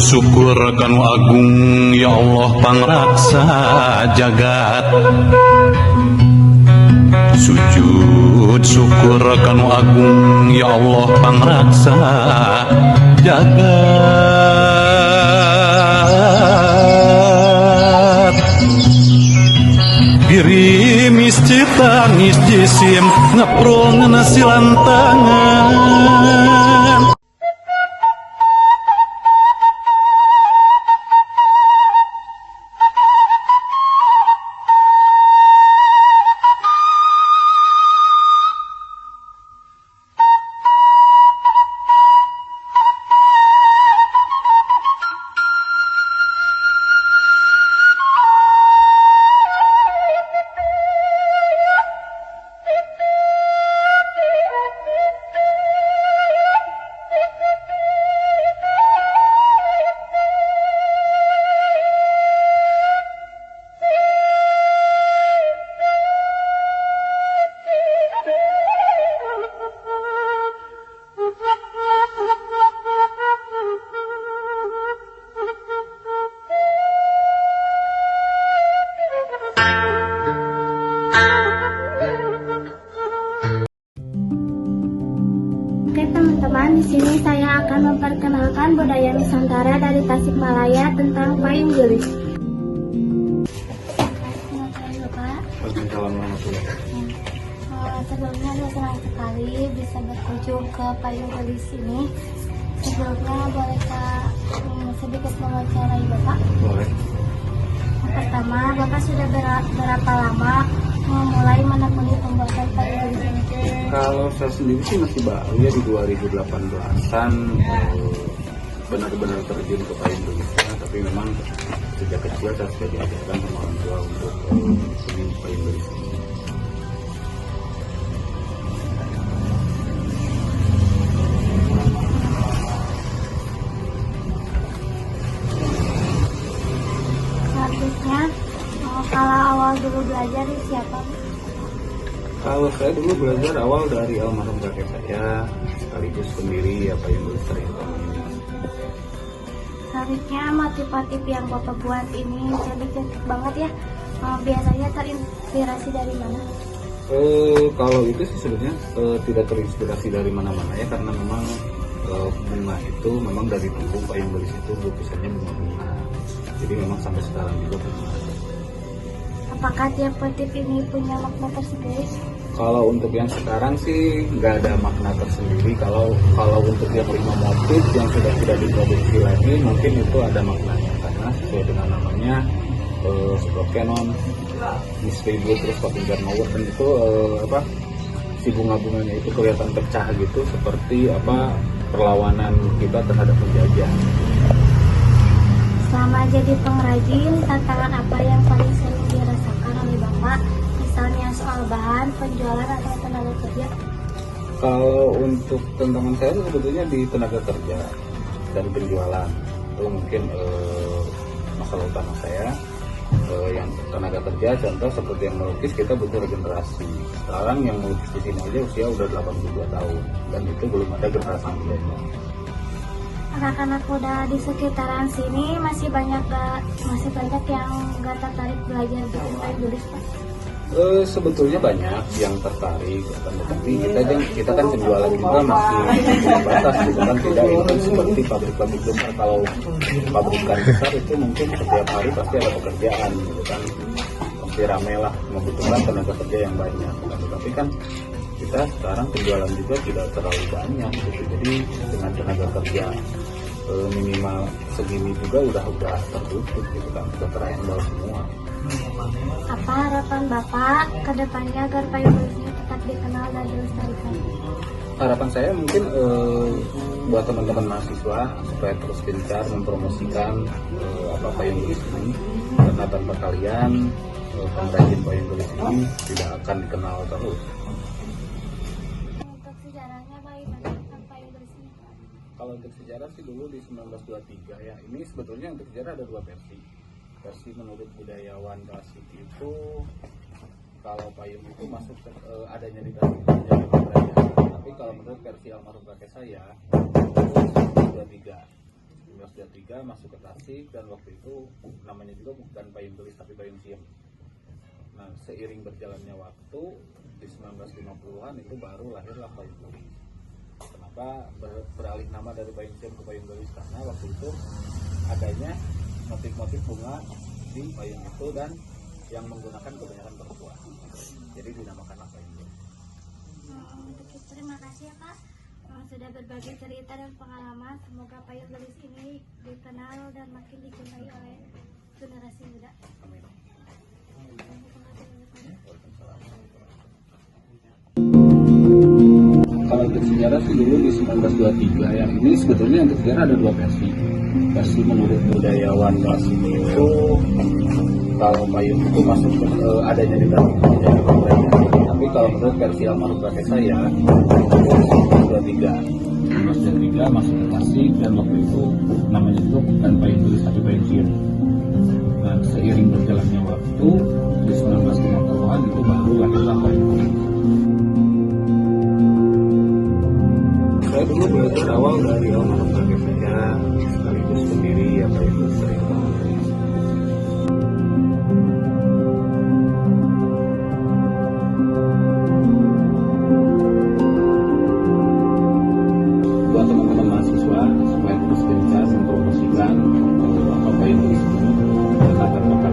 syukur kanu agung ya Allah pangraksa jagat. Sujud syukur kanu agung ya Allah pangraksa jagat. Girimis citangis jisim ngaprong nasilantangan. Oke teman-teman, di sini saya akan memperkenalkan budaya Nusantara dari Tasikmalaya tentang payung gelis. Sebelumnya saya senang sekali bisa berkunjung ke payung gelis ini. Sebelumnya bolehkah sedikit mewawancarai Bapak? Boleh. Yang pertama, Bapak sudah berapa lama mulai menekuni pembuatan payung gelis ini? Kalau saya sendiri sih masih baru ya, di 2018-an benar-benar terjun ke payung gelis. Tapi memang sejak kecil saya sudah diajarkan sama orang tua untuk seni payung gelis. Selanjutnya, kalau awal dulu belajar di siapa? Kalau saya dulu belajar awal dari almarhum kakek saya, sekaligus pendiri ya payung gelis Tarian ini. Selanjutnya, motif-motif yang Bapak buat ini cantik-cantik banget ya. Biasanya terinspirasi dari mana? Kalau itu sih sebenarnya tidak terinspirasi dari mana-mana ya, karena memang bunga itu memang dari dulu payung gelis itu lukisannya bunga-bunga. Jadi memang sampai sekarang juga bunga. Apakah tiap motif ini punya makna tersendiri? Kalau untuk yang sekarang sih nggak ada makna tersendiri. Kalau untuk yang 5 motif yang sudah tidak diproduksi lagi, mungkin itu ada maknanya karena sesuai dengan namanya Spot Cannon, Mystery Blue, terus Patingan Mawar, dan itu si bunga-bunganya itu kelihatan pecah gitu, seperti perlawanan kita terhadap penjajah. Selama jadi pengrajin, tantangan apa yang paling sering dirasakan oleh Bapak? Misalnya soal bahan, penjualan, atau tenaga kerja? Kalau untuk tantangan saya sebetulnya di tenaga kerja dan penjualan. Itu mungkin masalah utama saya. Yang tenaga kerja, contoh seperti yang melukis, kita butuh regenerasi. Sekarang yang melukis di sini aja usia udah 82 tahun, dan itu belum ada generasi milenial. Anak-anak muda di sekitaran sini masih banyak yang nggak tertarik belajar bikin payung gelis, Pak? Sebetulnya banyak yang tertarik, tapi kita kan penjualan kita masih terbatas, gitu kan. Tidak itu seperti pabrik-pabrik besar. Kalau pabrikan besar itu mungkin setiap hari pasti ada pekerjaan, gitu kan. Pasti rame lah, membutuhkan tenaga kerja yang banyak. Tapi kan kita sekarang penjualan juga tidak terlalu banyak, gitu. Jadi dengan tenaga kerja minimal segini juga udah tertutup, gitu kan, sudah terhandle semua. Apa harapan Bapak ke depannya agar payung gelisnya tetap dikenal dan dilestarikan? Harapan saya mungkin buat teman-teman mahasiswa supaya terus gencar mempromosikan payung gelis ini, karena tanpa kalian pengrajin payung gelis ini tidak akan dikenal terus. Untuk sejarahnya bagaimana tentang payung gelis ini? Kalau untuk sejarah sih dulu di 1923 ya. Ini sebetulnya untuk sejarah ada 2 versi. Versi menurut budayawan klasik itu kalau payung itu masuk adanya di dalam budaya. Tapi kalau menurut versi almarhum kakek saya itu 1923 1923 masuk ke Tasik, dan waktu itu namanya juga bukan payung gelis tapi payung siem. Nah, seiring berjalannya waktu di 1950-an itu baru lahirlah payung gelis. Kenapa beralih nama dari payung siem ke payung gelis? Karena waktu itu adanya motif-motif bunga di payung itu dan yang menggunakan kebanyakan perempuan. Jadi dinamakanlah payung gelis. Terima kasih ya Kak, sudah berbagi cerita dan pengalaman. Semoga payung gelis ini dikenal dan makin dicintai oleh generasi muda. Amin. Kalau untuk sejarah sih dulu di 1923 yang ini sebetulnya untuk sejarah ada dua versi. Versi menurut budayawan klasik itu kalau payung itu masuk adanya di dalam tapi kalau menurut versi almarhum kakek saya itu 1923 masuk ke Tasik, dan waktu itu namanya itu bukan payung gelis tapi payung siem. Nah, seiring berjalannya waktu di 1950-an itu baru lahirlah payung gelis. Saya dulu berawal dari almarhum kakek saya sekaligus pendiri apa itu sering buat teman-teman mahasiswa supaya terus gencar mempromosikan apa payung gelis ini karena